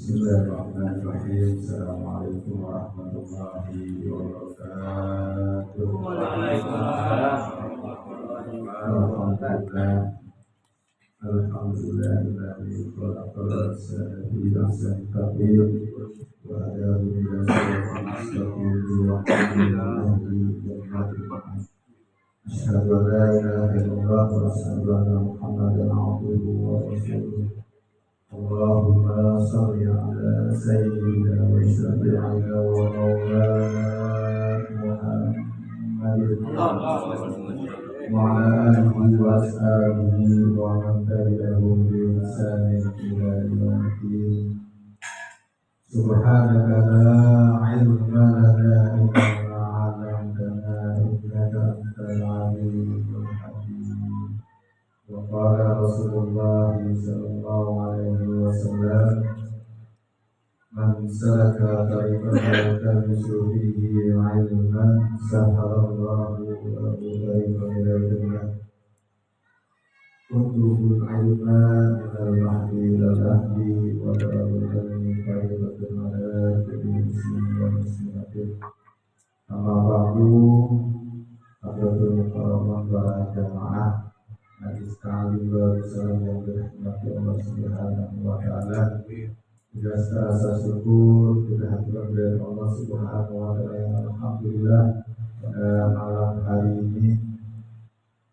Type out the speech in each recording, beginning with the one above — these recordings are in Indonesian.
Bismillahirrahmanirrahim. Assalamualaikum warahmatullahi wabarakatuh. Waalaikumsalam warahmatullahi wabarakatuh. Alhamdulillah khalaqal insana fi ahsani taqwim wa hadahu ila siratal mustaqim wa asyhadu an la ilaha illallah wa asyhadu anna Muhammadan abduhu wa rasuluh. Allahumma shalli ala sayyidina wa syafi'ina wa maulana Muhammadin wa ala alihi wa ashabihi wa man tabi'ahum bi ihsanin ila yaumil subhanaka la ilma lana illa ma 'allamtana innaka antal alimul hakim. Wa qala Rasulullah sallallahu alaihi wasallam, man salaka tariqan yaltamisu fihi 'ilman sahalallahu lahu tariqan ila jannah. Utlubul 'ilma minal mahdi ilal lahdi wa talabul 'ilmi faridatun 'ala kulli muslimin wa muslimatin. Amma ba'du, hadratul mukarramah para jamaah hadis ta'lim salam yang dirahmati Allah Subhanahu wa ta'ala. Juga rasa syukur kita haturkan dari Allah Subhanahu wa ta'ala yang alhamdulillah pada malam hari ini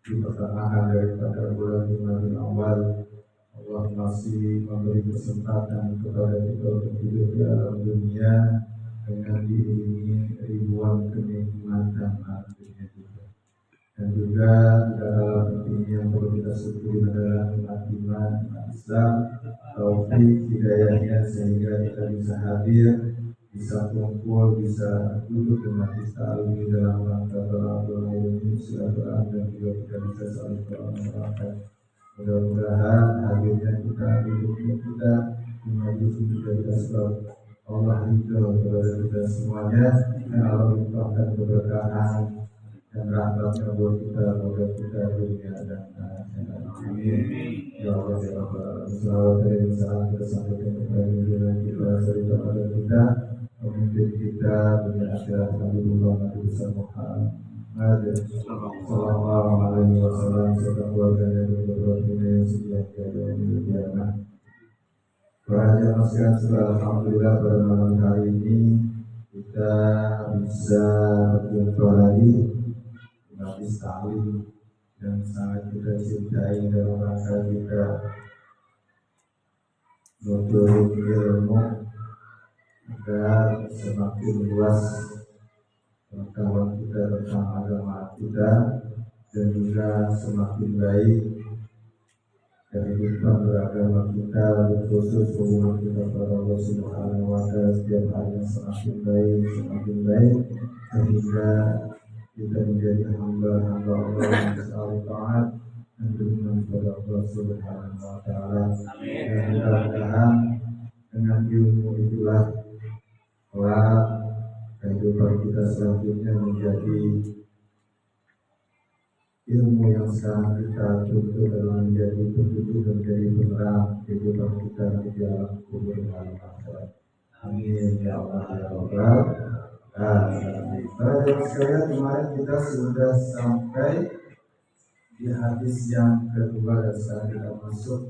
di pertengahan daripada bulan Rabiul Awal, Allah masih memberi kesempatan kepada kita untuk hidup di alam dunia dengan diiringi ribuan kenikmatan alam dunia juga. Dan juga tidak kalah pentingnya yang perlu kita syukuri adalah nikmat iman, nikmat Islam, taufik hidayahnya sehingga kita bisa hadir, bisa kumpul, bisa duduk dengan ta'lim di dalam rangka tadabbur ilmu silaturahmi dan juga kita bisa saling bermanfaat. Mudah-mudahan hadirnya kita, duduknya kita di majelis ini juga sebab Allah ridho kepada kita semuanya, dan Allah limpahkan keberkahan dan rahmatnya buat kita, moga kita dunia dan akhirat. Amin. Ya Allah ya Rabbal alamin. Salawat dan salam kita sampaikan kepada junjungan kita serta pada kita, pemimpin kita dunia akhirat, Habibullah Nabi besar Muhammad sallallahu alaihi wasallam serta keluarganya dan keluarganya yang setia pada yaumil qiyamah. Para jamaah sekalian, alhamdulillah pada malam hari ini kita bisa berjumpa lagi habis ta'lim yang sangat kita cintai dalam rangka kita menuntut ilmu agar semakin luas pengetahuan kita tentang agama kita dan juga semakin baik kehidupan beragama kita, khusus hubungan kita kepada Allah Subhanahu wa ta'ala setiap hari semakin baik sehingga kita menjadi hamba-hamba Allah yang selalu taat dan beriman kepada Allah Subhanahu wa ta'ala. Dan mudah-mudahan dengan ilmu itulah kelak kehidupan kita selanjutnya menjadi ilmu yang sekarang kita tuntut adalah menjadi petunjuk dan menjadi penerang kehidupan kita di dalam kubur dan alam akhirat. Amin ya Allah ya Rabbal alamin. Para jemaah sekalian, kemarin kita sudah sampai di hadis yang kedua dan sekarang kita masuk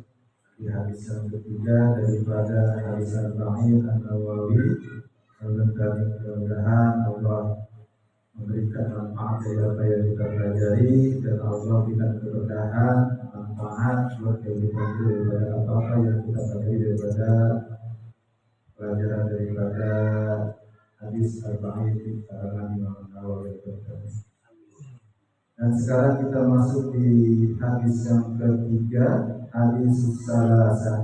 di hadis yang ketiga daripada hadis Arba'in An-Nawawi. Mudah-mudahan Allah memberikan manfaat dari apa yang kita pelajari dan Allah berikan keberkahan, manfaat buat kehidupan kita daripada apa-apa yang kita pelajari daripada pelajaran daripada hadis Arba'in karangan Imam Nawawi. Dan sekarang kita masuk di hadis yang ketiga, hadis Salasah.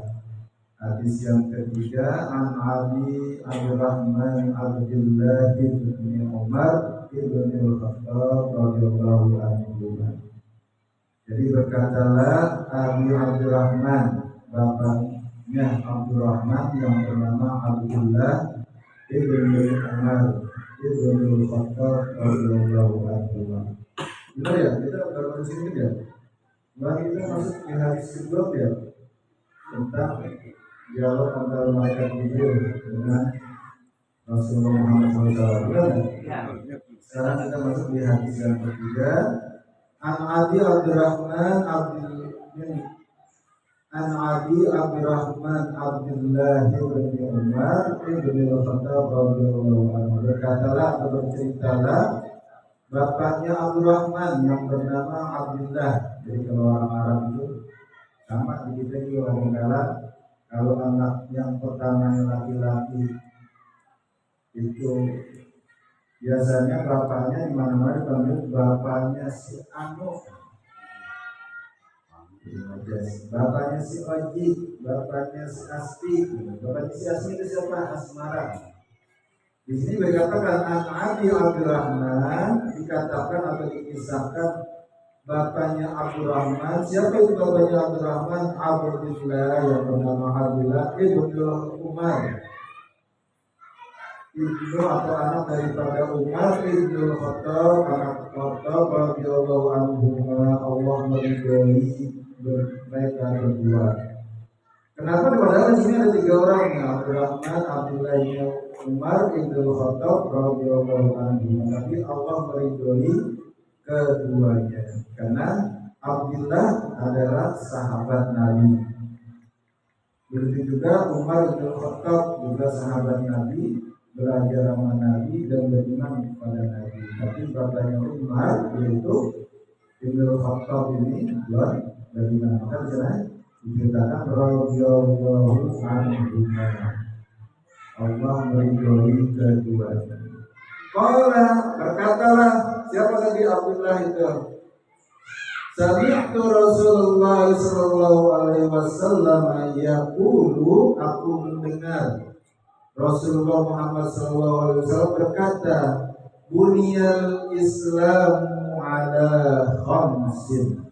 Hadis yang ketiga, an Abi Abdurrahman Abdullah bin Umar ibn al-Khattab radhiyallahu anhu. Jadi berkatalah Abi Abdurrahman, bapaknya Abdurrahman yang bernama Abdullah ibn Umar ibn al-Khattab radhiyallahu anhu. Benar ya, kita baru sini ya. Mari kita masuk ke hadis kedua ya, tentang dialog antara malaikat Jibril dengan Rasulullah Muhammad SAW. Benar? Sekarang kita masuk di hadis yang ketiga. An Abi Abdurrahman Abdullah bin Umar bin Khattab radhiyallahu anhu, berkatalah atau berceritalah bapaknya Abdurrahman yang bernama Abdullah. Jadi kalau orang Arab itu sama di kita juga orang Arab, kalau anak yang pertama yang laki-laki itu biasanya bapaknya di mana-mana dipanggil bapaknya si Anu, bapaknya si Oji, bapaknya si Aspi. Bapaknya si Aspi itu siapa? Asmara. Di sini dikatakan An Abi Abdurrahman, dikatakan atau dikisahkan bapaknya Abdurrahman. Siapa itu bapaknya Abdurrahman? Abdullah yang bernama Abdullah ibnu Umar, ibnu atau anak daripada Umar ibnu Khattab, anak Khattab radhiyallahu anhu. Allah meridhoi mereka berdua. Kenapa? Padahal di sini ada tiga orang, Abdurrahman, Abdullah bin Umar ibnu Khattab radhiyallahu anhu. Tapi Allah meridhoi keduanya karena Abdullah adalah sahabat Nabi. Begitu juga Umar ibnu Khattab juga sahabat Nabi, belajar sama Nabi dan beriman kepada Nabi. Tapi bapaknya Umar yaitu ibnu Khattab ini belum beriman. Maka jelas diceritakan radhiyallahu anhu, Allah meridhoi keduanya. Qala, berkatalah, siapa tadi Abdullah itu? Sami'tu Rasulullah sallallahu alaihi wasallam yaqulu, aku mendengar Rasulullah Muhammad sallallahu alaihi wasallam berkata, buniyal Islamu ala khamsin,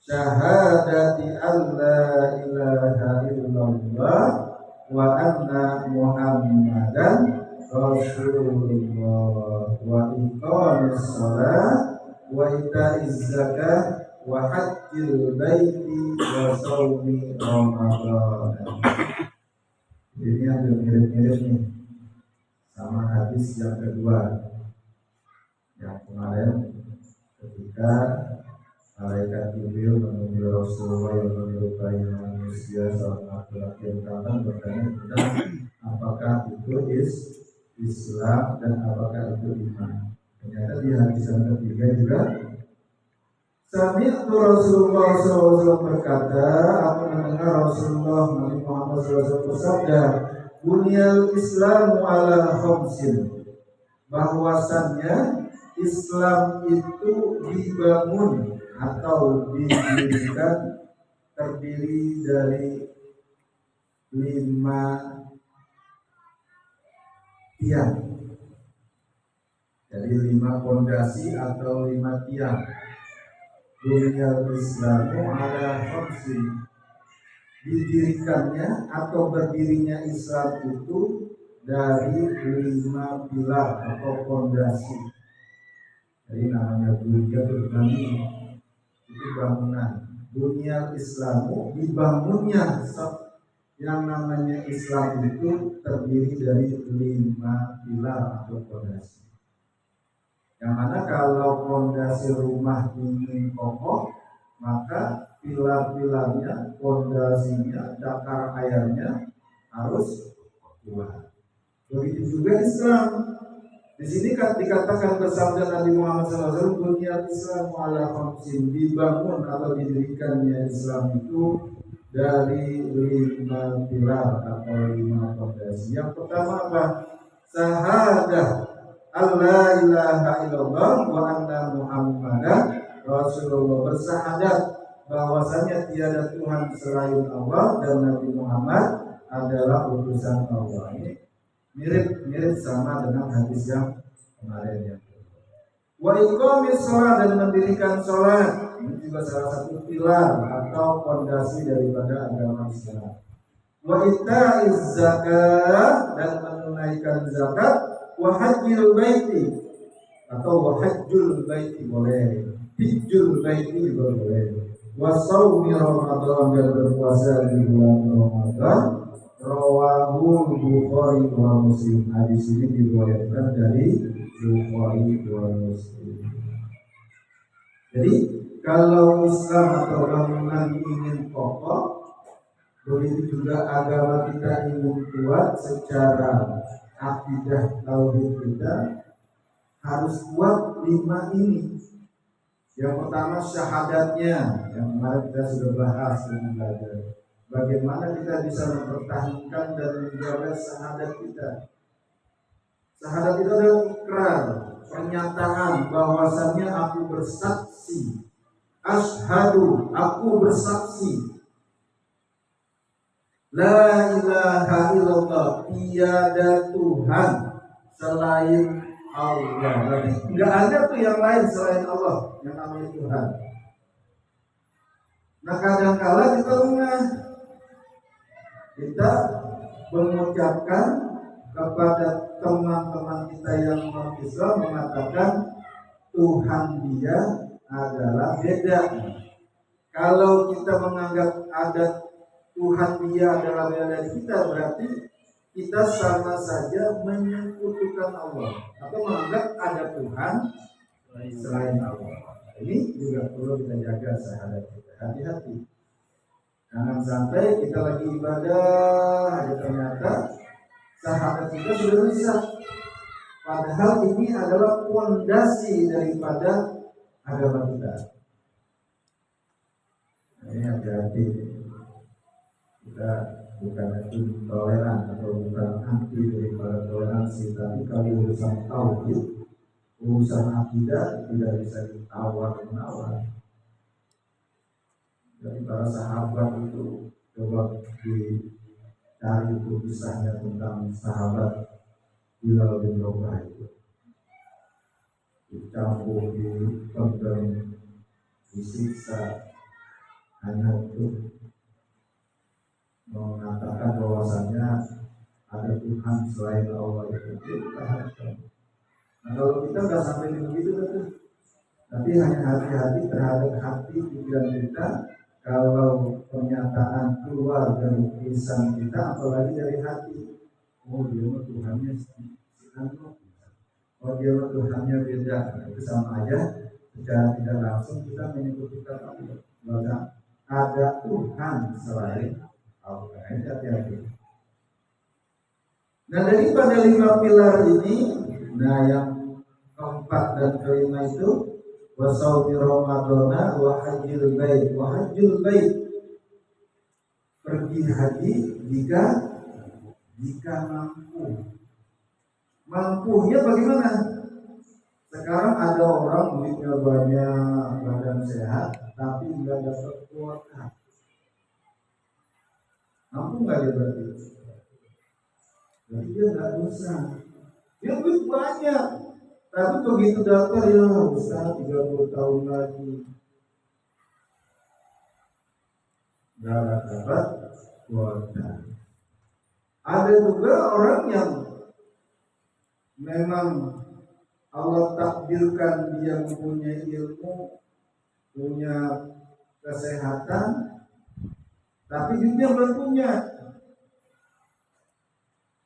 syahadati an la ilaha illallah wa anna Muhammadan Rasulullah wa iqamis shalah wa ita'iz zakah wa hajjil baiti wa shaumi Ramadan. Ini hampir mirip-mirip nih sama hadis yang kedua yang kemarin ketika malaikat Jibril menemui Rasulullah yang menyerupai manusia seorang laki-laki yang datang bertanya tentang apakah itu Islam dan apakah itu iman. Ternyata di hadis yang ketiga juga Sami'tu Rasulullah SAW berkata, aku mendengar Rasulullah Nabi Muhammad SAW bersabda, bunyal Islamu ala khamsin, bahwasannya Islam itu dibangun atau didirikan terdiri dari 5 tiang. Jadi 5 fondasi atau 5 tiang. Bunyal Islamu ala khamsin, didirikannya atau berdirinya Islam itu dari 5 pilar atau fondasi. Jadi namanya dunia itu bangunan. Dunia Islamu, dibangunnya yang namanya Islam itu terdiri dari 5 pilar atau fondasi. Yang mana kalau fondasi rumah ini kokoh, maka pilar-pilarnya, fondasinya, dakar airnya harus kuat. Begitu juga Islam. Di sini dikatakan bersabda Nabi Muhammad SAW, bunyal Islam ala khamsin, dibangun atau didirikannya Islam itu dari 5 pilar atau 5 fondasi. Yang pertama apa? Syahadah alla ilaha illallah wa anna Muhammadan Rasulullah, bersahadat bahwasanya tiada Tuhan selain Allah dan Nabi Muhammad adalah utusan Allah. Ini mirip sama dengan hadis yang kemarin ya. Wa iqamis shalah, dan mendirikan salat. Ini juga salah satu pilar atau fondasi daripada agama Islam. Wa ita'iz zakah, dan menunaikan zakat. Wa hajjil baiti, atau wa hajjul baiti boleh, hijjul baiti juga boleh. Wasaumi Ramadan dan berpuasa di bulan Ramadan. Rawahul Bukhari wa Muslim. Hadis ini diriwayatkan dari Bukhari wa Muslim. Jadi kalau Islam atau bangunan ingin kokoh, begitu juga agama kita ingin kuat secara akidah tauhid kita harus kuat 5 ini. Yang pertama syahadatnya, yang kemarin kita sudah bahas dan belajar. Bagaimana kita bisa mempertahankan dan menjaga syahadat kita. Syahadat itu adalah ikrar, pernyataan bahwasannya aku bersaksi. Asyhadu, aku bersaksi. La ilaha illallah, tiada Tuhan selain Allah. Berarti enggak ada tuh yang lain selain Allah yang namanya Tuhan. Nah kadang-kala kita mengucapkan kepada teman-teman kita yang non-Islam mengatakan Tuhan dia adalah beda. Kalau kita menganggap ada Tuhan dia adalah beda dari kita, berarti kita sama saja menyekutukan Allah atau menganggap ada Tuhan selain Allah. Ini juga perlu kita jaga syahadat kita. Hati-hati. Jangan sampai kita lagi ibadah, ternyata syahadat kita sudah rusak. Padahal ini adalah fondasi daripada agama kita. Ini hati-hati. Kita bukan intoleran atau bukan anti daripada toleransi, tapi kalau urusan tauhid, urusan akidah tidak bisa ditawar-menawar. Jadi para sahabat itu coba dicari kisahnya tentang sahabat Bilal bin Rabah itu, dicampur, dipendam, disiksa hanya untuk mengatakan bahwasannya ada Tuhan selain Allah itu kita harapkan. Nah kalau kita nggak sampai begitu tapi hanya hati-hati terhadap hati pikiran kita. Kalau pernyataan keluar dari lisan kita, apalagi dari hati, oh dia mah Tuhannya oh dia mah Tuhannya beda, itu sama aja. Secara tidak langsung kita menyebutkan Allah bahwa ada Tuhan selain Allah. Hati-hati. Nah daripada 5 pilar ini, nah yang keempat dan kelima itu wasaumi Ramadana wa hajjil bait. Wa hajjil bait, pergi haji jika mampu. Mampunya bagaimana? Sekarang ada orang duitnya banyak, badan sehat, tapi nggak dapat kuota. Mampu nggak dia berarti? Jadi dia nggak bisa. Dia duit banyak, tapi begitu daftar ya Ustaz 30 tahun lagi nggak dapat kuota. Ada juga orang yang memang Allah takdirkan dia mempunyai ilmu, punya kesehatan, tapi duitnya belum punya.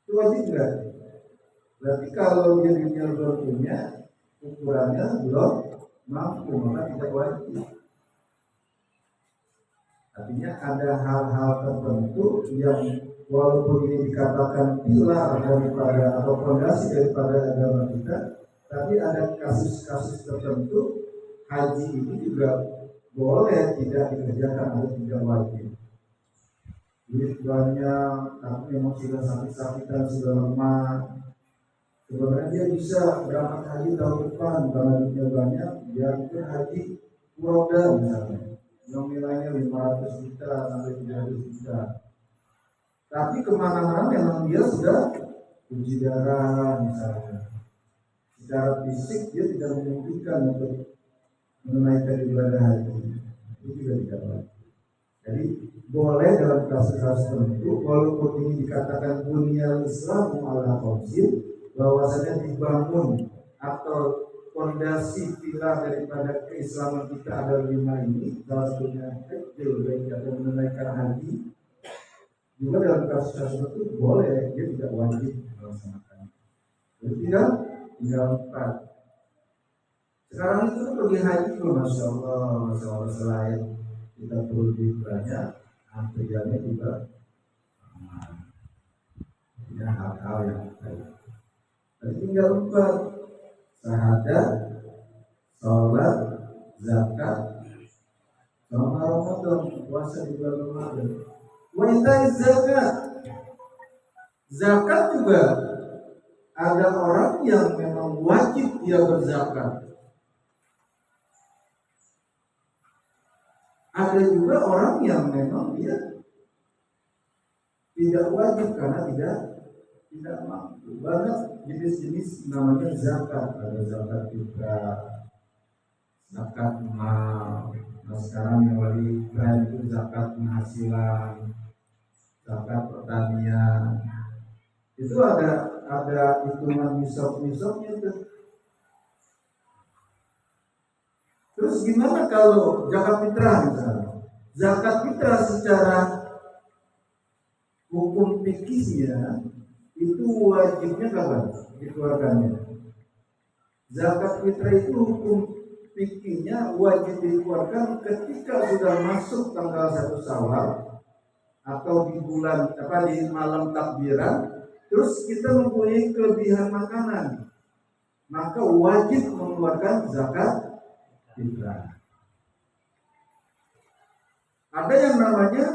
Itu wajib nggak? Berarti kalau dia duitnya belum punya, ukurannya belum mampu, maka tidak wajib. Artinya ada hal-hal tertentu yang walaupun ini dikatakan pilar daripada atau fondasi daripada agama kita, tapi ada kasus-kasus tertentu haji ini juga boleh tidak dikerjakan atau tidak wajib. Duit banyak, tapi memang sudah sakit-sakitan, sudah lemah. Sebenarnya dia bisa berangkat haji tahun depan karena duitnya banyak, dia ikut haji kuroda misalnya, yang nilainya 500 juta sampai 300 juta. Tapi kemana-mana memang dia sudah uji darah misalnya. Secara fisik dia tidak memungkinkan untuk menunaikan ibadah haji. Itu juga tidak baik. Jadi boleh dalam kasus-kasus tertentu, walaupun ini dikatakan bunyal Islamu ala khamsin, bahwasanya dibangun atau fondasi pilar daripada keislaman kita ada 5 ini, salah satunya kecil baik ada menunaikan haji. Juga dalam kasus-kasus itu boleh, dia tidak wajib melaksanakan. Jadi tinggal 4. Sekarang itu pergi haji, masya Allah, selain kita perlu lebih banyak, antriannya juga ya hal-hal yang baik. Jadi tinggal 4: syahadat, sholat, zakat, sama Ramadan, puasa di bulan Ramadan. Wanita zakat, zakat juga ada orang yang memang wajib dia berzakat. Ada juga orang yang memang dia tidak wajib karena tidak mampu. Banyak jenis-jenis namanya zakat. Ada zakat fitrah, zakat mal. Nah sekarang yang lagi tren itu zakat penghasilan, zakat pertanian. Itu ada hitungan nisab-nisabnya tuh. Terus gimana kalau zakat fitrah misalnya? Zakat fitrah secara hukum fikihnya itu wajibnya kapan dikeluarkannya? Zakat fitrah itu hukum fikihnya wajib dikeluarkan ketika sudah masuk tanggal 1 Syawal atau di bulan di malam takbiran, terus kita mempunyai kelebihan makanan, maka wajib mengeluarkan zakat fitrah. Ada yang namanya,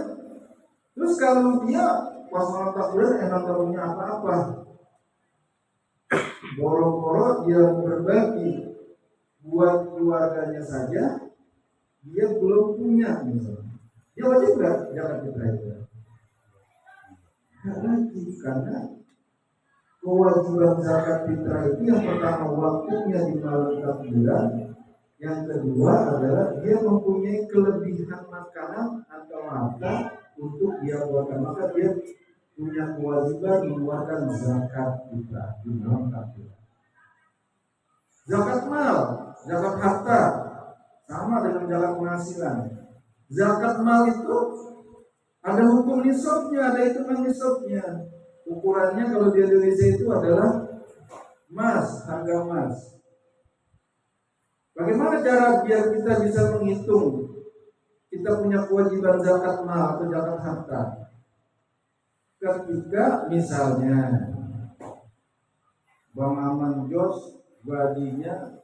terus kalau dia pas malam takbiran emang gak punya apa-apa, boro-boro dia berbagi buat keluarganya saja, dia belum punya misalnya, dia wajib nggak zakat fitrah itu? Nggak wajib, karena kewajiban zakat fitrah itu yang pertama waktunya di malam takbiran, yang kedua adalah dia mempunyai kelebihan makanan atau harta untuk dia keluarkan, maka dia punya kewajiban mengeluarkan zakat fitrah di malam takbiran. Zakat mal, zakat harta, sama dengan zakat penghasilan. Zakat mal itu ada hukum nisabnya, ada hitungan nisabnya. Ukurannya kalau di Indonesia itu adalah emas, harga emas. Bagaimana cara biar kita bisa menghitung kita punya kewajiban zakat mal atau zakat harta? Ketika misalnya Bang Aman Jos gajinya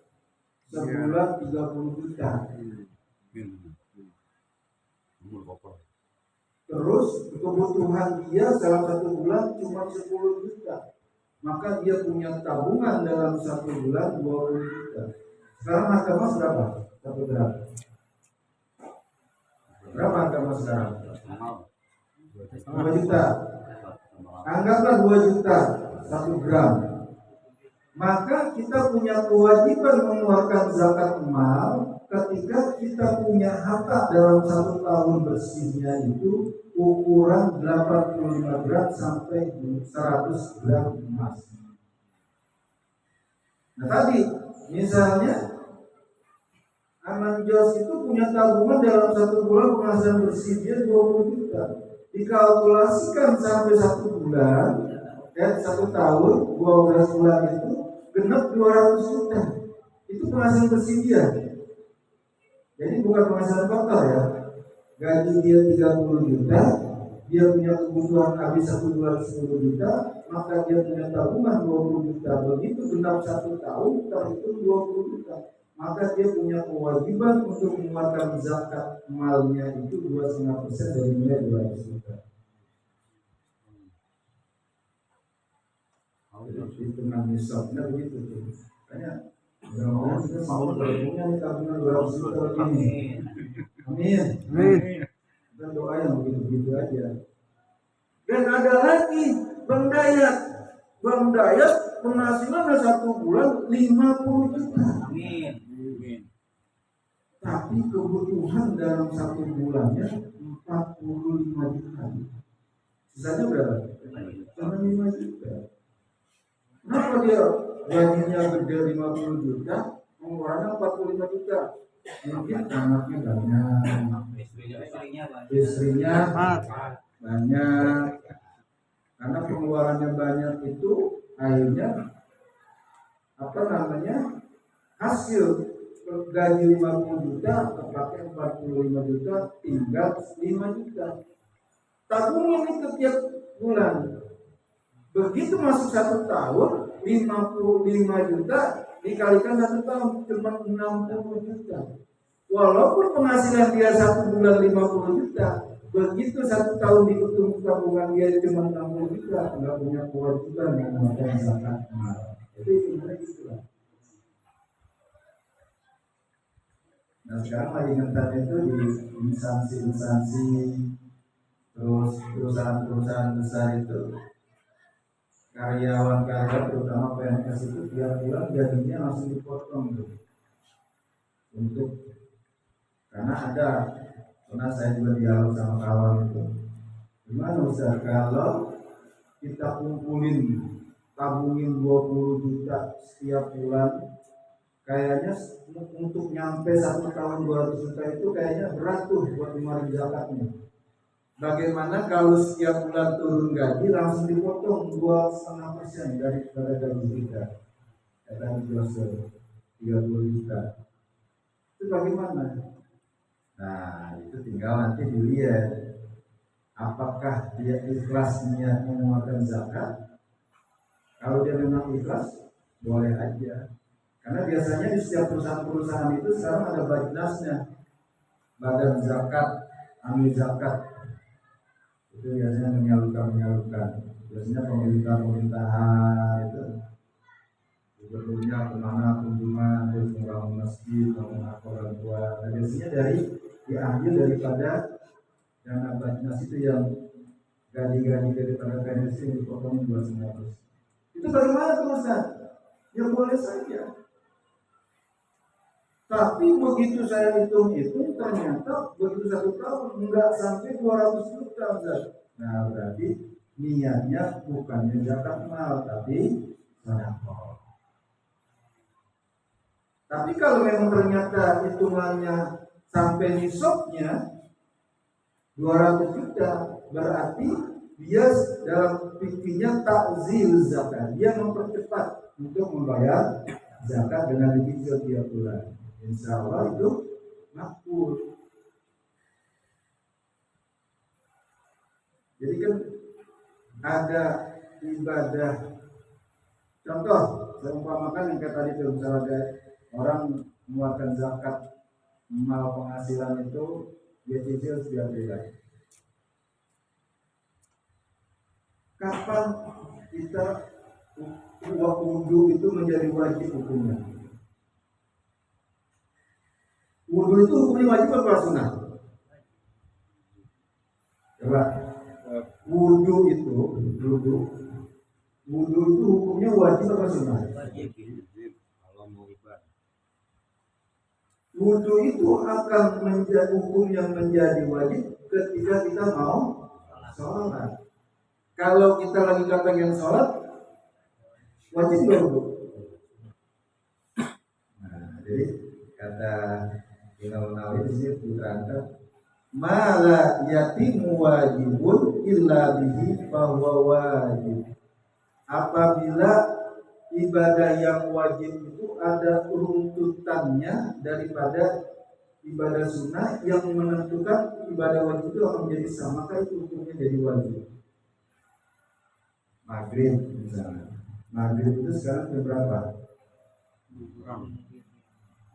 sebulan 30 juta. Terus kebutuhan dia dalam 1 bulan cuma 10 juta. Maka dia punya tabungan dalam 1 bulan 20 juta. Sekarang harga emas berapa? 1 gram. Berapa harga emas sekarang? 2 juta. Anggaplah 2 juta 1 gram. Maka kita punya kewajiban mengeluarkan zakat mal ketika kita punya harta dalam 1 tahun bersihnya itu ukuran 85 gram sampai 100 gram emas. Nah tadi misalnya Aman Jos itu punya tabungan dalam 1 bulan penghasilan bersihnya 20 juta. Dikalkulasikan sampai 1 bulan, 1 tahun 12 bulan itu genap 200 juta. Itu penghasilan bersih dia. Jadi bukan penghasilan total ya. Gaji dia 30 juta, dia punya kebutuhan habis 1 bulan 10 juta, maka dia punya tabungan 20 juta. Begitu genap 1 tahun terhitung 20 juta. Maka dia punya kewajiban untuk mengeluarkan zakat malnya itu 2,5% dari nilai 200 juta. Hitungan nisabnya begitu tuh. Makanya mudah-mudahan kita mau punya tabungan 200 juta ini. Amin. Kita doa yang begitu-begitu aja. Dan ada lagi Bang Dayat. Bang Dayat penghasilannya 1 bulan 50 juta. Amin. Tapi kebutuhan dalam 1 bulannya 45 juta. Sisanya berapa? Cuma 5 juta. Kenapa dia gajinya gede 50 juta, pengeluarannya 45 juta. Mungkin anaknya banyak, istrinya banyak. Karena pengeluarannya banyak itu akhirnya hasil gaji 50 juta terpakai 45 juta, tinggal 5 juta. Tabungan itu tiap bulan. Begitu masuk 1 tahun, 55 juta dikalikan 1 tahun cuma 60 juta. Walaupun penghasilan dia 1 bulan 50 juta, begitu 1 tahun dihitung tabungan dia cuma 60 juta, nggak punya kewajiban yang memakai zakat mal. Jadi sebenarnya itulah. Nah sekarang lagi ngentar itu di instansi-instansi, terus perusahaan-perusahaan besar itu, karyawan-karyawan terutama PNS itu tiap bulan gajinya langsung dipotong tuh. Karena pernah saya juga dialog sama kawan itu, gimana Ustaz kalau kita tabungin 20 juta setiap bulan, kayaknya untuk nyampe 1 tahun 200 juta itu kayaknya berat tuh buat ngeluarin zakatnya. Bagaimana kalau setiap bulan turun gaji langsung dipotong 2,5% daripada gaji kita, kata Joseph 30 juta, itu bagaimana? Nah itu tinggal nanti dilihat apakah dia ikhlas niat mengeluarkan zakat. Kalau dia memang ikhlas, boleh aja. Karena biasanya di setiap perusahaan-perusahaan itu sekarang ada bajnasnya, badan zakat, amil zakat. Itu biasanya menyalurkan. Biasanya pemerintahan itu gubernurnya kemana kunjungan, terus membangun masjid, membangun orang tua. Nah, biasanya diambil daripada dana bajnas itu yang gaji-gaji daripada PNS yang dipotong 2,5%. Itu bagaimana Ustaz? Ya boleh saja. Tapi begitu saya hitung ternyata begitu 1 tahun enggak sampai 200 juta Ustaz. Nah berarti niatnya bukannya zakat mal tapi sedekah. Tapi kalau memang ternyata hitungannya sampai nisabnya 200 juta, berarti dia dalam fikihnya takzil zakat. Dia mempercepat untuk membayar zakat dengan dicicil tiap bulan. Insya Allah itu makbul. Jadi kan ada ibadah. Contoh, saya umpamakan yang kayak tadi itu, misalnya ada orang mengeluarkan zakat mal penghasilan itu dia cicil setiap bulan. Kapan kita wudu itu menjadi wajib hukumnya? Wudu itu hukumnya wajib apa sunnah? Coba. Wudu itu hukumnya wajib apa sunnah? Wajib. Kalau mau ibadah. Wudu itu akan menjadi hukum yang menjadi wajib ketika kita mau sholat. Kalau kita lagi pengen sholat, wajib nggak wudu? Nah, jadi kata Imam Nawawi di sini diterangkan, mala yatimu wajibun illa bihi fahuwa wajib. Apabila ibadah yang wajib itu ada runtutannya daripada ibadah sunnah yang menentukan ibadah wajib itu akan menjadi sama, maka itu hukumnya jadi wajib. Maghrib misalnya, maghrib itu sekarang jam berapa?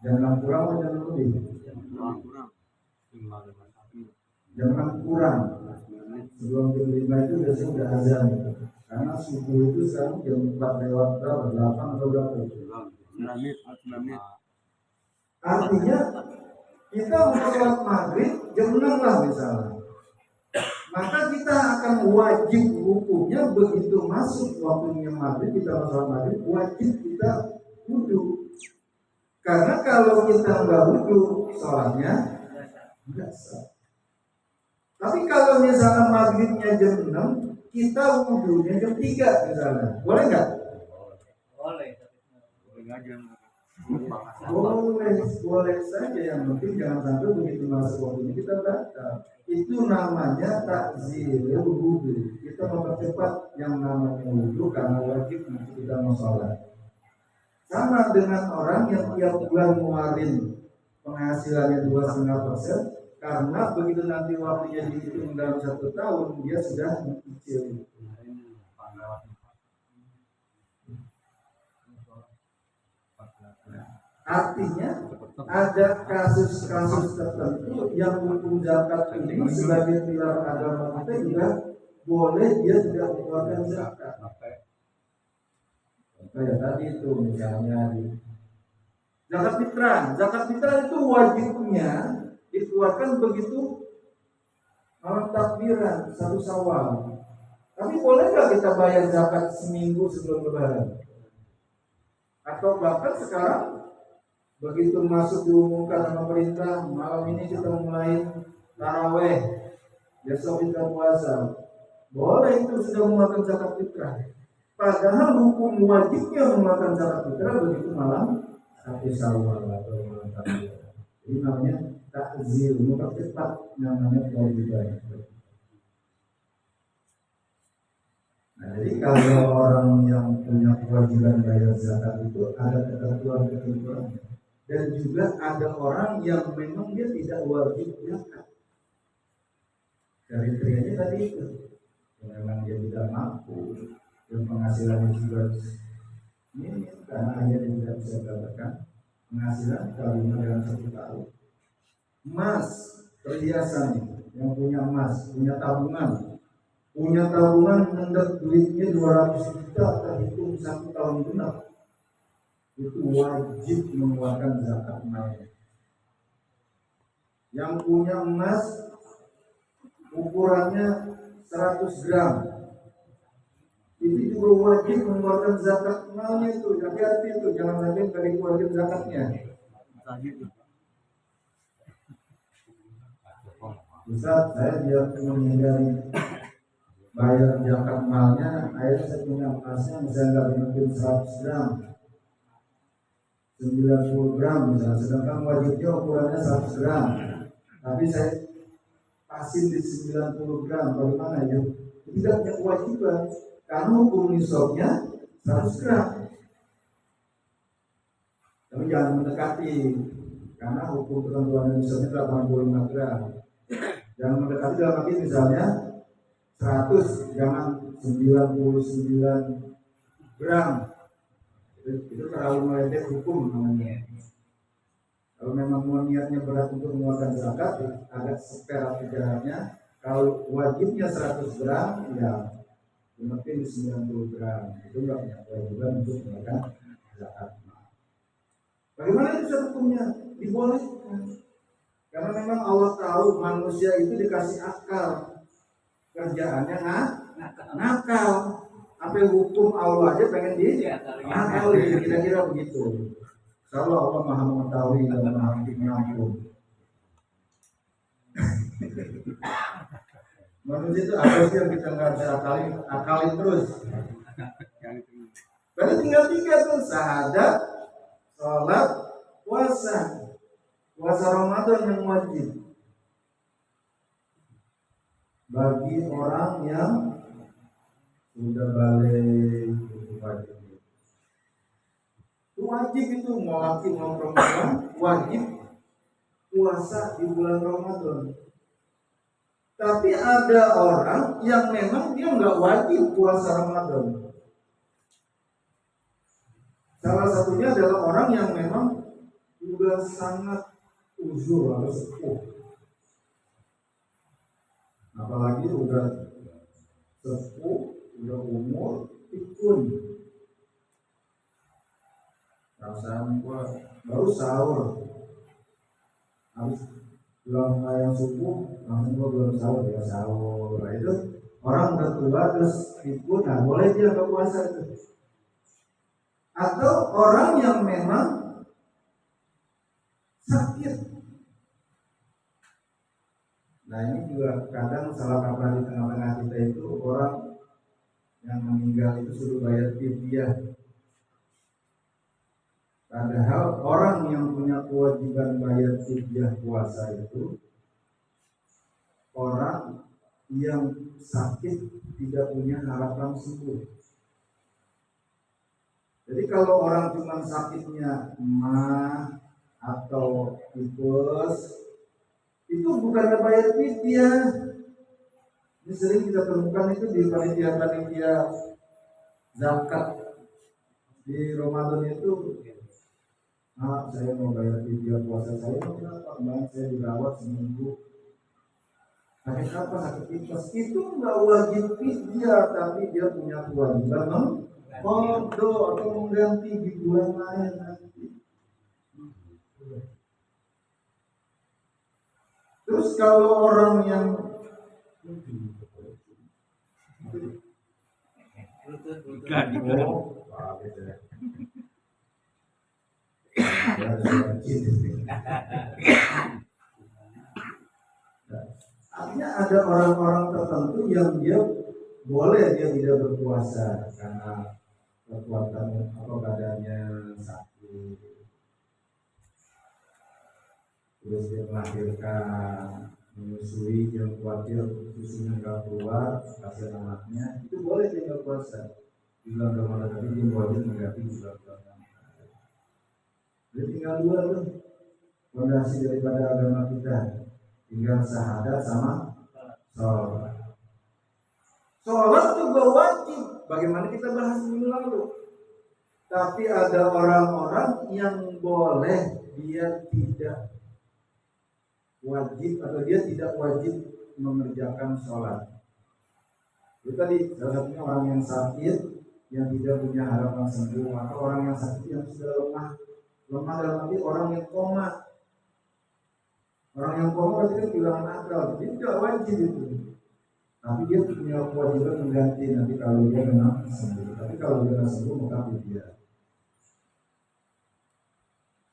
Jam 6 kurang atau jam 6 lebih? Jam 6 kurang. Sebelum jam 5 itu biasanya udah azan. Karena subuh itu sekarang jam 4 lewat berapa? 8 atau berapa? 9 menit. Artinya kita mau sholat maghrib jam 6 lah misalnya. Maka kita akan wajib hukumnya begitu masuk waktunya maghrib, kita mau sholat maghrib, wajib kita wudu. Karena kalau kita nggak wudu, sholatnya nggak sah. Tapi kalau misalnya maghribnya jam 6, kita wudunya jam 3 misalnya, boleh nggak? Boleh aja. Boleh saja, yang penting jangan sampai begitu masuk waktunya kita batal. Itu namanya takzirul wudhu. Kita mempercepat yang namanya wudhu karena wajib kita mau sholat. Sama dengan orang yang tiap bulan ngeluarin penghasilannya 2,5%, karena begitu nanti waktunya dihitung dalam 1 tahun dia sudah mencicil. Artinya ada kasus-kasus tertentu yang hukum zakat ini sebagai pilar agama kita juga boleh dia tidak mengeluarkan zakat. Kayak tadi itu misalnya di zakat fitrah itu wajibnya dikeluarkan begitu malam takbiran 1 Syawal. Tapi boleh nggak kita bayar zakat seminggu sebelum Lebaran? Atau bahkan sekarang begitu masuk diumumkan sama pemerintah, malam ini kita mulai taraweh, besok kita puasa, boleh itu sudah mengeluarkan zakat fitrah. Padahal hukum wajibnya mengeluarkan zakat fitrah begitu malam 1 Syawal atau malam takbiran. Ini namanya takzir, mempercepat namanya kewajiban. Nah, jadi kalau orang yang punya kewajiban bayar zakat itu ada ketentuan-ketentuan, dan juga ada orang yang memang dia tidak wajib zakat. Kriterianya tadi itu, memang dia tidak mampu, dan penghasilannya juga ini karena hanya dia tidak bisa mendapatkan penghasilan kalau dalam 1 tahun. Emas, perhiasan, yang punya emas, punya tabungan mengendap duitnya 200 juta terhitung 1 tahun genap, itu wajib mengeluarkan zakat malnya. Yang punya emas ukurannya 100 gram itu juga wajib mengeluarkan zakat malnya itu. Hati-hati itu, jangan sampai nggak dikeluarkan zakatnya. Ustaz, saya biar menghindari bayar zakat malnya, akhirnya saya punya emasnya misalnya nggak mungkin 100 gram, 90 gram misalnya, sedangkan wajibnya ukurannya 100 gram, tapi saya pasin di 90 gram, bagaimana ya? Tidak punya kewajiban, karena hukum nisabnya 100 gram. Tapi jangan mendekati, karena hukum ketentuan nisabnya 85 gram. Jangan mendekati dalam arti misalnya 100, jangan 99 gram. Itu terlalu melenceng hukum namanya. Kalau memang niatnya berat untuk mengeluarkan zakat, agak seperak jaraknya. Kalau wajibnya 100 gram, ya mungkin 90 gram. Itu nggak punya kewajiban untuk mengeluarkan zakat. Bagaimana itu hukumnya? Dibolehkan. Karena memang Allah tahu manusia itu dikasih akal, kerjaannya nakal. Apa hukum Allah aja pengen nakal, kira-kira begitu. Kalau Allah Maha mengetahui dan Maha mengampuni. Manusia itu apa sih yang kita nggak bisa akalin terus? Berarti tinggal 3 tuh: syahadat, sholat, puasa. Puasa Ramadan yang wajib bagi orang yang sudah balik, itu wajib. Itu wajib, itu mau laki mau perempuan wajib puasa di bulan Ramadan. Tapi ada orang yang memang dia nggak wajib puasa Ramadan. Salah satunya adalah orang yang memang sudah sangat uzur atau sepuh, apalagi udah sepuh, udah umur pikun, perasaan gua baru sahur, habis belum yang subuh langsung gua belum sahur, ya sahur. Nah, itu orang udah tua terus pikun, nah boleh dia nggak puasa itu. Atau orang yang memang sakit. Nah, ini juga kadang salah kaprah di tengah-tengah kita itu, orang yang meninggal itu suruh bayar fidyah. Padahal orang yang punya kewajiban bayar fidyah puasa itu orang yang sakit tidak punya harapan sembuh. Jadi kalau orang cuma sakitnya mah atau tipes, itu bukan bayar fidyah. Ini sering kita temukan itu di panitia-panitia zakat di Ramadan itu. Nah, saya mau bayar fidyah puasa saya, kenapa? Kemarin saya dirawat seminggu. Sakit apa? Sakit tipes. Itu nggak wajib fidyah, tapi dia punya kewajiban mengqadha atau mengganti di bulan lain nanti. Terus kalau orang yang artinya ada orang-orang tertentu yang dia boleh dia tidak berpuasa karena kekuatan atau badannya sakit, terus dia melahirkan, menyusui, dia khawatir susunya nggak keluar, kasihan anaknya, itu boleh dia nggak puasa di bulan Ramadan, tapi dia wajib mengganti di bulan Ramadan. Jadi tinggal dua tuh fondasi daripada agama kita, tinggal syahadat sama sholat. Sholat juga wajib, bagaimana kita bahas minggu lalu. Tapi ada orang-orang yang boleh dia tidak wajib atau dia tidak wajib mengerjakan sholat. Itu tadi salah satunya orang yang sakit yang tidak punya harapan sembuh, atau orang yang sakit yang sudah lemah dalam arti orang yang koma. Orang yang koma berarti kan kehilangan akal, jadi tidak wajib itu. Tapi dia punya kewajiban mengganti nanti kalau dia memang sembuh. Tapi kalau dia tidak sembuh maka dia.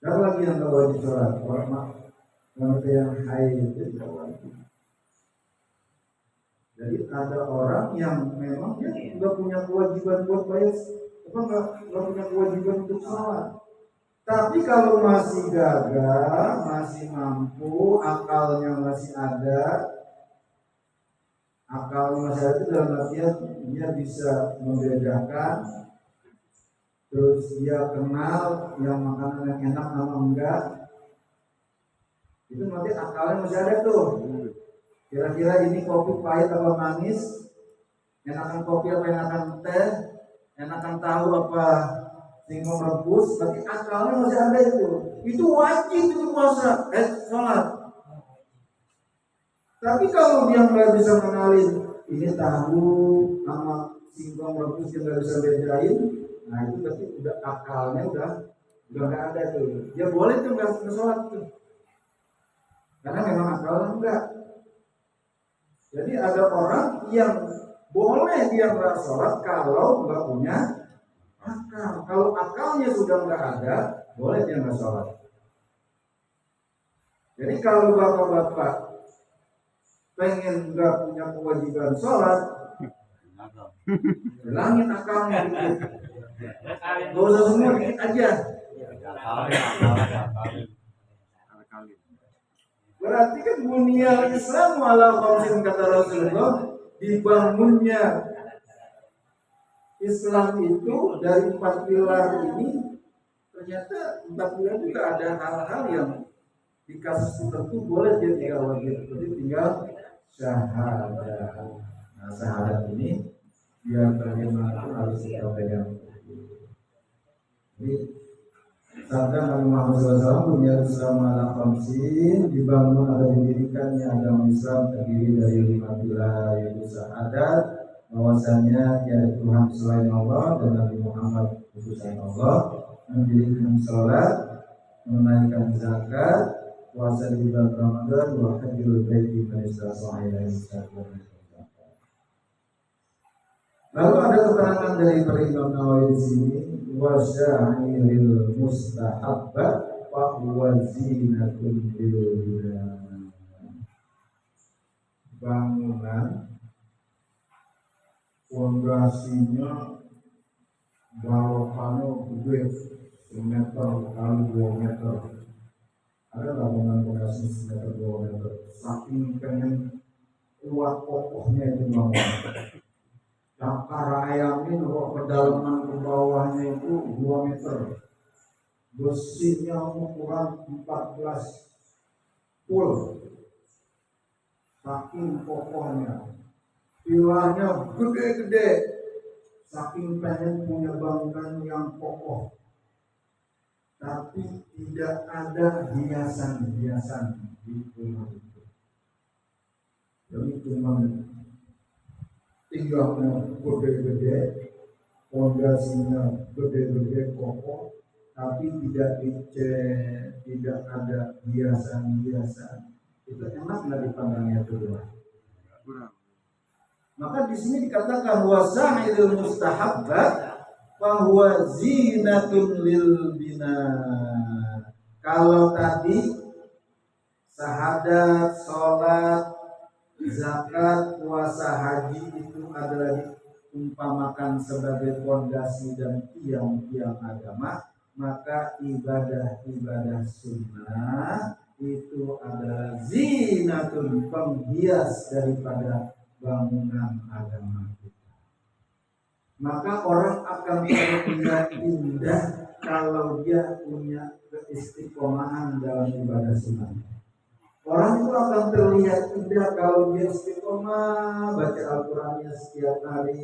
Siapa lagi yang tidak wajib sholat? Wanita yang haid itu tidak wajib. Jadi ada orang yang memang dia tidak punya kewajiban buat bayar, nggak punya kewajiban untuk sholat. Tapi kalau masih gagah, masih mampu, akalnya masih ada, itu dalam artian dia bisa membedakan, terus dia kenal yang makanan yang enak sama enggak, itu nanti akalnya masih ada tuh. Kira-kira ini kopi pahit apa manis, enakan kopi apa enakan teh, enakan tahu apa singkong rebus, berarti akalnya masih ada itu. Itu wajib itu puasa, sholat. Tapi kalau dia nggak bisa mengenalin ini tahu sama singkong rebus yang nggak bisa bedain, nah itu berarti udah akalnya udah nggak ada tuh. Dia boleh tuh nggak sholat tuh, karena memang akalnya enggak. Jadi ada orang yang boleh dia nggak sholat kalau nggak punya akal. Kalau akalnya sudah nggak ada, boleh dia nggak sholat. Jadi kalau bapak-bapak pengen nggak punya kewajiban sholat, hilangin akalnya dikit. Gak usah semua, dikit aja. Berarti kan bunyal Islam ala khamsin kata Rasulullah, dibangunnya Islam itu dari 4 pilar ini. Ternyata 4 pilar juga ada hal-hal yang di kasus tertentu boleh dia tidak wajib, jadi tinggal syahadat. Nah syahadat ini biar bagaimanapun harus kita pegang. Jadi sabda Nabi Muhammad SAW, dunia Islam ala khamsin, dibangun atau didirikannya agama Islam terdiri dari 5 pilar, yaitu syahadat, bahwasanya tiada Tuhan selain Allah dan Nabi Muhammad utusan Allah, mendirikan sholat, menunaikan zakat, puasa di bulan Ramadan, wa hajjul baiti man istata'a ilaihi sabila. Lalu ada keterangan dari Imam Nawawi di sini, wa sya'iril mustahabba wa huwa zinatul billah. Bangunan fondasinya bawahannya gede 1 meter kali 2 meter. Ada bangunan pondasi 1 meter 2 meter. Saking pengen kuat kokohnya itu bangunan. Cakar ayamnya kalau kedalaman ke bawahnya itu 2 meter. Besinya ukuran 14 full. Saking kokohnya. Pilarnya gede-gede. Saking pengen punya bangunan yang kokoh. Tapi tidak ada hiasan-hiasan di rumah itu. Jadi cuma tinggalnya gede-gede, fondasinya gede-gede kokoh, tapi tidak dicat, tidak ada hiasan-hiasan. Itu enak nggak dipandangnya kedua? Maka di sini dikatakan wasa'idul mustahabbat bahwa zinatun lil bina. Kalau tadi syahadat, sholat, zakat, puasa, haji itu adalah diumpamakan sebagai fondasi dan tiang-tiang agama, maka ibadah-ibadah sunnah itu adalah zinatun, penghias daripada bangunan agama kita. Maka orang akan terlihat indah kalau dia punya keistiqomahan dalam ibadah sunnah. Orang itu akan terlihat indah kalau dia istiqomah baca Al-Qurannya setiap hari,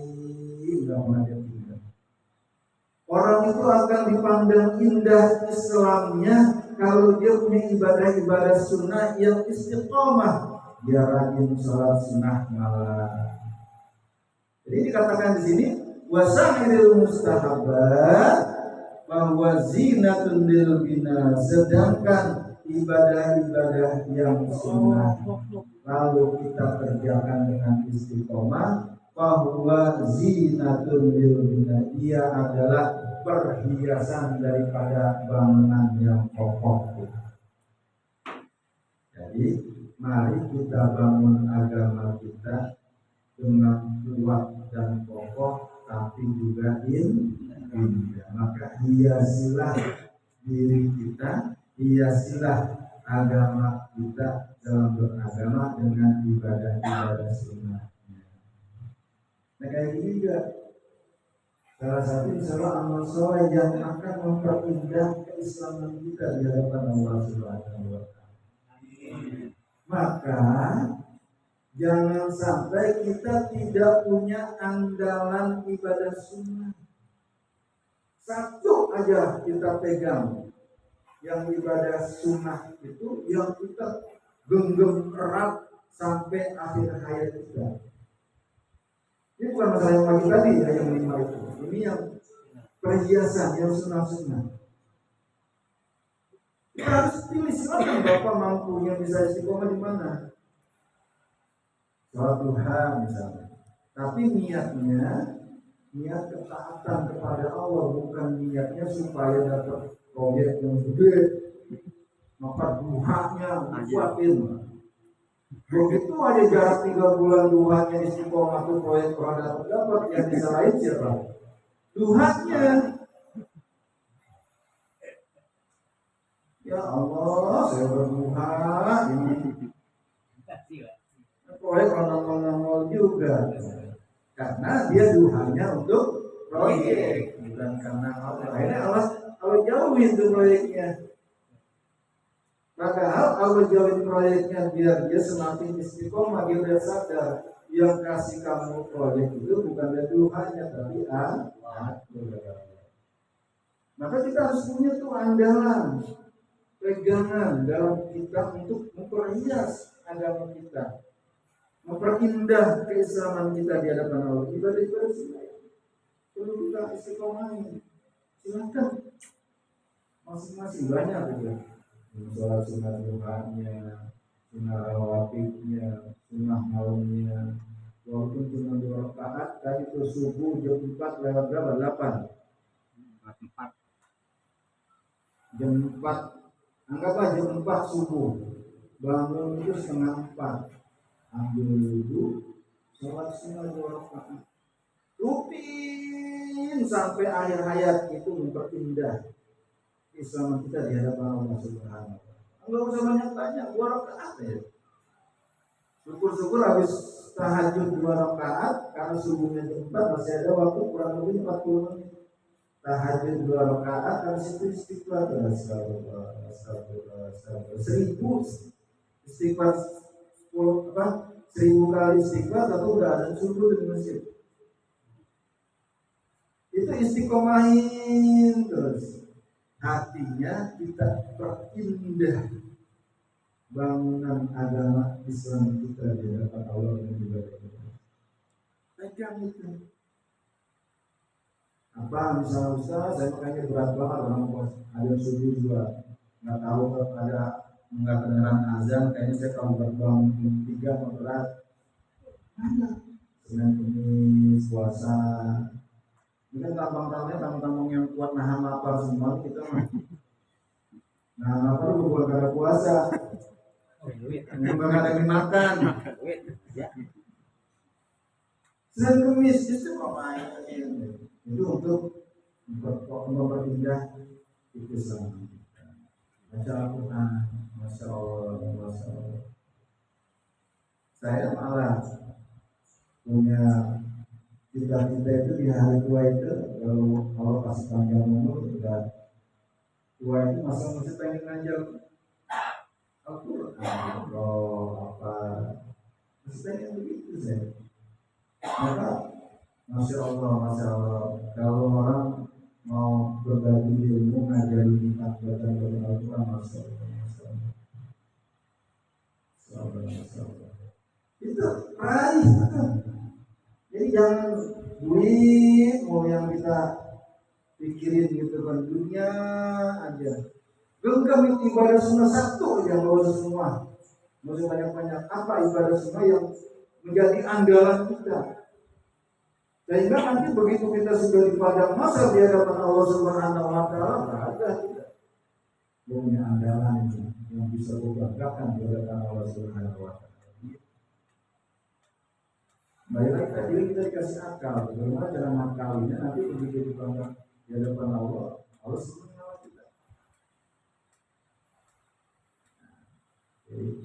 nggak pernah dia tinggal. Orang itu akan dipandang indah Islamnya kalau dia punya ibadah-ibadah sunnah yang istiqomah. Dia rajin sholat sunnah malam. Jadi dikatakan di sini wasa'idul mustahabbat bahwa zinatun lil bina, sedangkan ibadah-ibadah yang sunnah lalu kita kerjakan dengan istiqomah, bahwa zinatun lil bina, ia adalah perhiasan daripada bangunan yang kokoh. Jadi mari kita bangun agama kita dengan kuat dan kokoh, tapi juga indah. Maka hiasilah diri kita, hiasilah agama kita dalam beragama dengan ibadah-ibadah sunnah. Nah kayak gini juga salah satu insyaallah amal soleh yang akan memperindah keislaman kita di hadapan Allah Subhanahu wa Ta'ala. Maka jangan sampai kita tidak punya andalan ibadah sunnah. Satu aja kita pegang, yang ibadah sunnah itu yang kita genggam erat sampai akhir hayat kita. Ini bukan masalah yang pagi tadi ya, yang 5 itu. Ini yang perhiasan, yang sunnah-sunnah. Kita harus pilih, silakan Bapak mampu yang bisa istiqomah di mana. Sholat duha misalnya. Tapi niatnya niat ketaatan kepada Allah, bukan niatnya supaya dapat proyek yang gede. Maka duhanya kuatin. Begitu ada jarak 3 bulan duhanya istiqomah tuh proyek orang dapat yang bisa lain siapa? Duhanya. Ya Allah, saya berduha ini. Proyek orang juga. Karena dia duhanya untuk proyek, bukan karena Allah. Akhirnya Allah jauhin tuh proyeknya. Padahal Allah jauhin proyeknya biar dia semakin istiqomah, dia sadar yang kasih kamu proyek itu bukan dari duhanya tapi Allah. Maka kita harus punya tuh andalan, pegangan dalam kita untuk memperhias agama kita, memperindah keislaman kita di hadapan Allah. Ibadah-ibadah sunnah perlu kita istiqomahi. Silakan masing-masing banyak juga. Sholat sunnah duhanya, sunnah rawatibnya, sunnah malamnya. Walaupun cuma 2 rakaat, tadi itu subuh jam 4 lewat berapa? 8. Jam 4. Anggaplah jam 4 subuh. Bangun itu setengah 4. Ambil wudhu, sholat sunnah 2 rakaat. Rutin sampai akhir hayat itu memperindah keislaman kita di hadapan Allah Subhanahu wa taala. Enggak usah banyak-banyak, 2 rakaat ya. Syukur-syukur habis tahajud 2 rakaat, karena subuhnya jam 4 masih ada waktu kurang lebih 40 menit. Tahajud 2 rakaat, habis itu istighfar, astagfirullah, astagfirullah, astagfirullah. 1000 istighfar, 1000 kali istighfar, tapi udah ada subuh di masjid. Itu istiqomahin terus. Hatinya kita perindah bangunan agama Islam kita di hadapan Allah dan juga pegang itu. Apa misalnya Ustaz, saya makanya berat banget orang ada subuh juga nggak tahu ada nggak kedengeran azan, kayaknya saya kalau bangun jam 3 mau berat. Ada Senin Kamis puasa. Ini kan tamu-tamu yang kuat nahan lapar semua kita mah. Nahan lapar bukan karena puasa. Bukan ada yang makan. Senin Kamis itu pemain itu untuk memperindah Islam. Baca Al-Quran, Masya Allah, Masya Allah. Saya malah punya cita-cita itu di hari tua itu, kalau Allah kasih panjang umur, udah tua itu masih pengen ngajar Al-Quran atau apa, masih pengen begitu saya. Maka Masya Allah, Masya Allah, kalau orang mau berbagi ilmu, ngajari kita bacaan Al-Quran, Masya Allah, Masya Allah, Masya Allah, Masya Allah. Itu raih itu. Jadi jangan duit mau yang kita pikirin gitu kan, dunia aja. Genggam ibadah sunnah satu aja, nggak usah semua, nggak usah banyak-banyak. Apa ibadah sunnah yang menjadi andalan kita? Sehingga nanti begitu kita sudah di padang mahsyar di hadapan Allah Subhanahu wa taala, enggak ada kita punya andalan yang bisa berbanggakan di hadapan Allah Subhanahu wa taala. Baiklah tadi kita dikasih akal, bagaimana cara mengakalinya nanti begitu dibanggakan di hadapan Allah, Allah senang sama kita. Jadi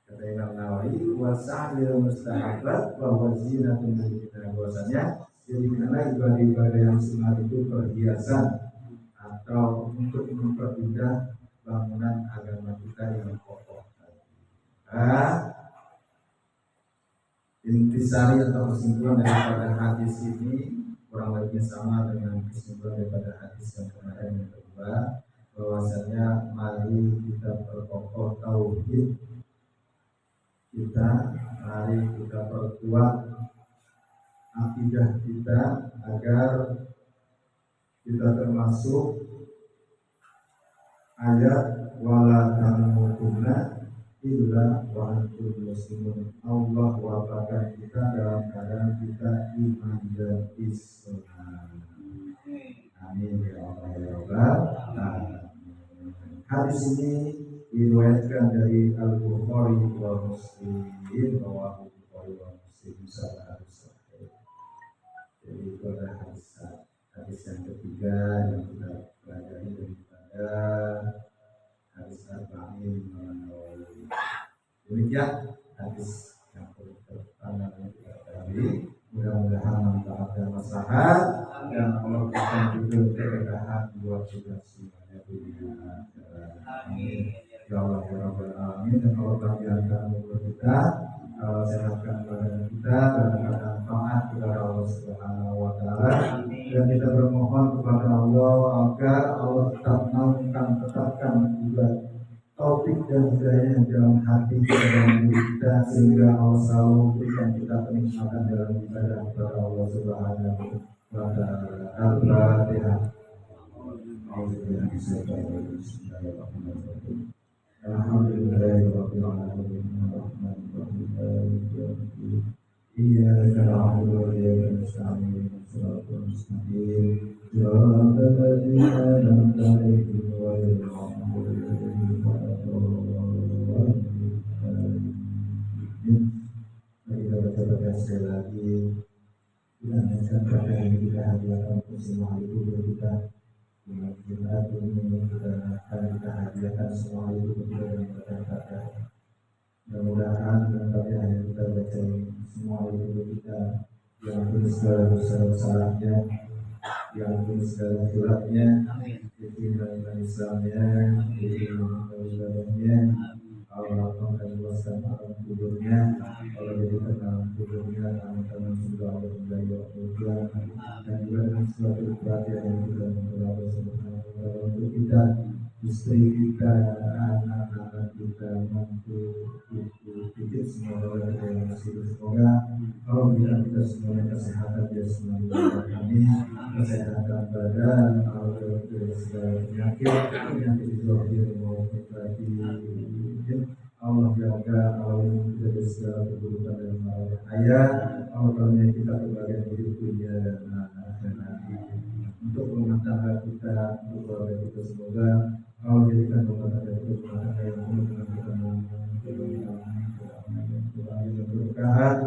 kata Imam Nawawi, wasa'il mustahabat bahwa zinatun kita bahwasanya jadi karena ibadah-ibadah yang sunnah itu perhiasan atau untuk memperindah bangunan agama kita yang kokoh. Intisari atau kesimpulan daripada hadis ini kurang lebih sama dengan kesimpulan daripada hadis yang kemarin yang kedua, bahwasanya mari kita perkokoh tauhid kita, mari kita perkuat akidah kita agar kita termasuk ayat wala tamutunna illa wa antum muslimun. Allah wafatkan kita dalam keadaan kita iman dan Islam. Amin ya Allah ya Rabbal alamin. Hadis ini diriwayatkan dari Al-Bukhari wa Muslim, bahwa Al-Bukhari wa Muslim salah sahih. Jadi itu adalah hadis yang ketiga yang kita pelajari daripada hadis Arba'in Nawawi. Demikian hadis yang pertama yang kita pelajari. Mudah-mudahan manfaat dan maslahat dan Allah berikan juga keberkahan buat kita semuanya dunia akhirat. Amin. Ya Allah ya Rabbal alamin. Dan Allah berikan umur kita, Allah sehatkan badan kita dan keadaan taat kepada Allah Subhanahu wa taala. Dan kita bermohon kepada Allah agar Allah tetapkan juga taufik dan hidayah dalam hati kita dan diri kita, sehingga Allah selalu berikan kita kenikmatan dalam ibadah kepada Allah Subhanahu wa taala. Al-Fatihah. Alhamdulillahirabbil alamin. Iyyaka na'budu wa iyyaka nasta'in. Shiratal mustaqim. Shiratal ladzina an'amta 'alaihim ghairil maghdubi 'alaihim waladdallin. Kita baca sekali lagi. Kita mengingatkan kepada kita hadiahkan semua itu kita Dengan Jumat ini akan kita hadiahkan semua itu kepada yang berkata. Mudah-mudahan dengan kalian yang kita baca semua itu kita yang segala dosa-dosanya, yang segala khilafnya, diterima Islamnya, diterima ibadahnya, Allah akan luaskan alam kuburnya, Allah jadikan alam kuburnya alam surga Allah menjadi surga, dan juga dengan suatu perhatian yang kita mengenal Subhanahu wa taala untuk kita, istri kita, anak-anak kita, mantu, cucu, semoga yang masih semoga Allah berikan kita semuanya kesehatan jasmani dan rohani, kesehatan badan, Allah dari segala penyakit zahir maupun batin. Allah jaga, Allah menjaga segala keburukan dan bahaya. Allah karunia kita kebahagiaan hidup dunia dan akhirat. Untuk rumah tangga kita, untuk keluarga kita, semoga Allah jadikan rumah tangga kita rumah tangga yang penuh dengan kebahagiaan dan keberkahan.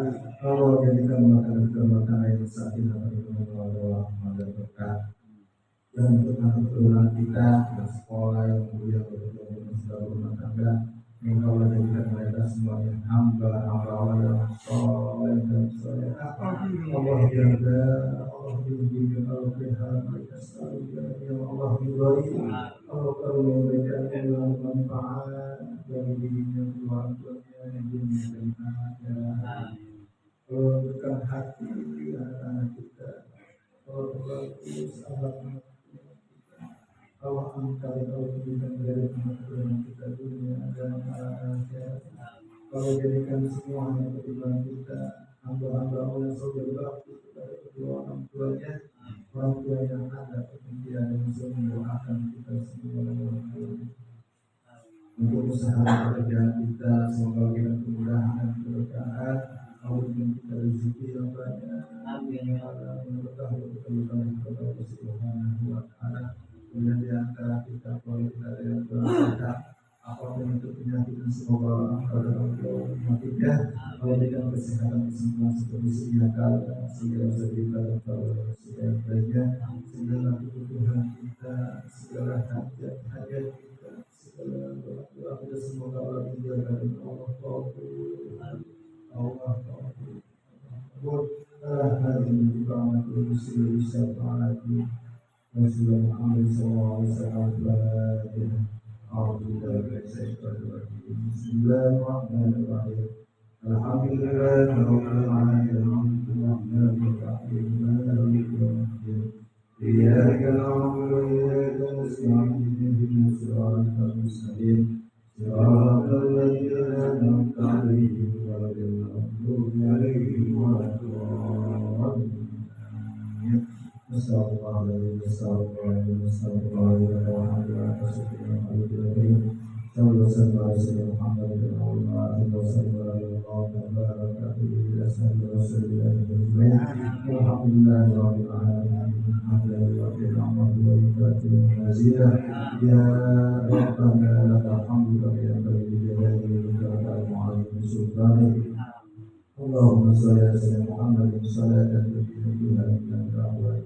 Allah jadikan rumah tangga yang sakinah dan penuh dengan dan berkah. Dan untuk anak keturunan kita dan sekolah yang mulia berkenan segala rumah tangga, semoga Allah jadikan mereka semuanya hamba-hamba Allah yang soleh dan solehah. Allah jaga, Allah bimbing, Allah pelihara mereka selalu yang Allah ridhoi. Allah karunia mereka yang manfaat bagi dirinya, keluarganya, dunia dan akhirat. Allah berikan hati anak-anak kita, Allah bagus ahlaknya. Allah angkat, Allah berikan dari kemakmuran kita dunia dan akhirat. Allah jadikan semuanya pertimbangan kita, hamba-hamba Allah yang selalu berbakti kepada kedua orang tuanya yang ada kemudian yang selalu mendoakan kita semua untuk usaha pekerjaan kita. Semoga kita kemudahan dan keberkahan. Allah berikan kita rezeki yang banyak, yang halal, yang berkah, yang kepada Allah Subhanahu wa taala. Kemudian di antara kita, kalau kita ada yang berkata apapun itu penyakit, semoga pada Allah matikan, Allah berikan kesehatan semua seperti sedia kala, segala cerita atau segala baiknya, segala kebutuhan kita, segala hajat kita, segala doa kita, semoga Allah menjaga dan Allah hari ini juga matur bisa lagi. Rasulullah Muhammad SAW. Bismillahirrahmanirrahim. Alhamdulillah Rabbil alamin. Arrahmanirrahim. Maliki yaumiddin. Iyyaka na'budu wa iyyaka nasta'in. Ihdinas siratal mustaqim. Siratal ladzina an'amta 'alaihim ghairil maghdubi 'alaihim waladdallin. Assalamualaikum warahmatullahi Allahumma sholli ala sayyidina Muhammad salatan tubiha biha wal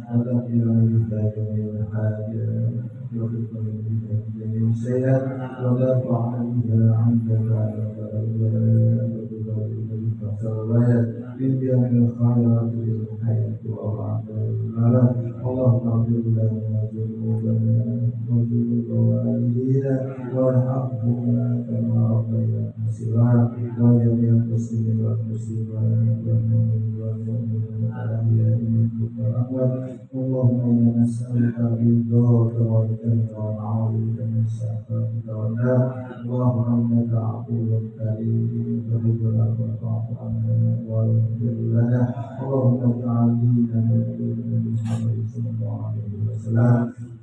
وتقينا بالله من الحاجة وتقينا بالله من السيئات ودفع عنها عند من الخيرات للحياة وبعد المرض. اللهم اغفر لنا ذنوبنا وذنوب والدينا وارحمهما كما ربيانا صغارا وجميع المسلمين والمسلمات والمؤمنين والمؤمنات الأحياء منهم والأموات. اللهم إنا نسألك رضاك والجنة ونعوذ بك من سخطك والنار. اللهم إنك عفو كريم تحب العفو فاعف عنا واغفر لنا. اللهم اجعل ديننا دين محمد صلى الله عليه وسلم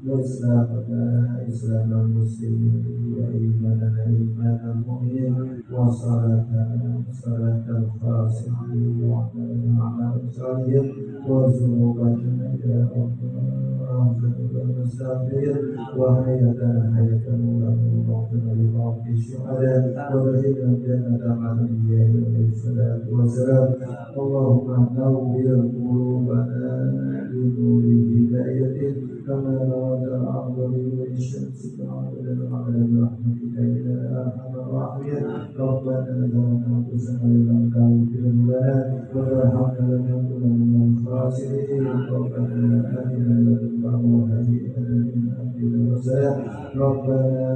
وإسلامنا إسلام المسلمين وإيماننا إيمان المؤمنين وصلاتنا صلاة الخاسرين وعملنا أعمال الصالحين وذنوبنا يا رب المستغفرين وحياتنا حياة نورا وموتنا لموت الشهداء ودخلنا الجنة مع الأنبياء عليه الصلاة والسلام. اللهم نور قلوبنا بنور هدايتك كما باركت على إبراهيم والشمس كعادة على برحمتك إلى أرحم الراحمين ربنا ظلمنا أنفسنا وإن لم تغفر لنا وترحمنا لنكونن من الخاسرين ربنا آتنا من لدنك وهيئ لنا من أمرنا رشدا ربنا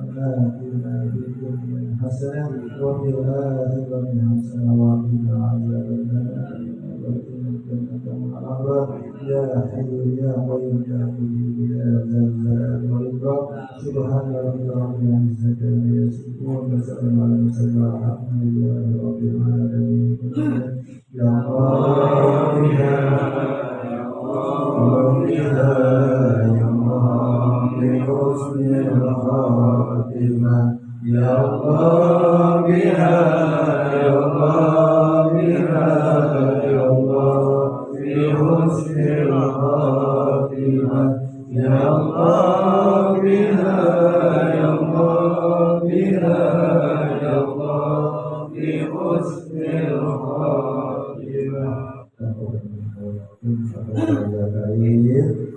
آتنا في الدنيا حسنة وفي الآخرة حسنة وقنا عذاب النار وادخلنا الجنة مع الأبرار يا حي يا قيوم يا مجيب يا ذا الجلال والإكرام سبحان ربك رب العزة عما يصفون وسلام على المرسلين والحمد لله رب العالمين يا الله يا الله يا الله بحسن الخاتمة يا الله بها يا الله بها يا الله بحسن الخاتمة يا الله بها يا الله بها يا الله بحسن الخاتمة.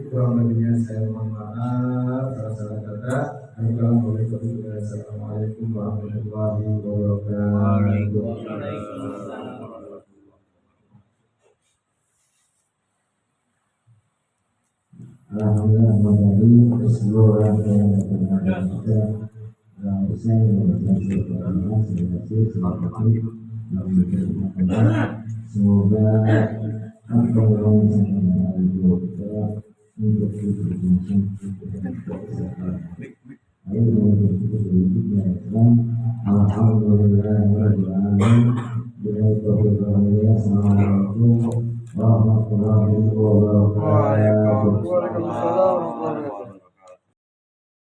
Kurang lebihnya saya mohon maaf. Salah kata. Assalamualaikum warahmatullahi wabarakatuh. Alhamdulillah kembali seluruh orang yang berada kita saya semoga apa yang kita untuk Alhamdulillah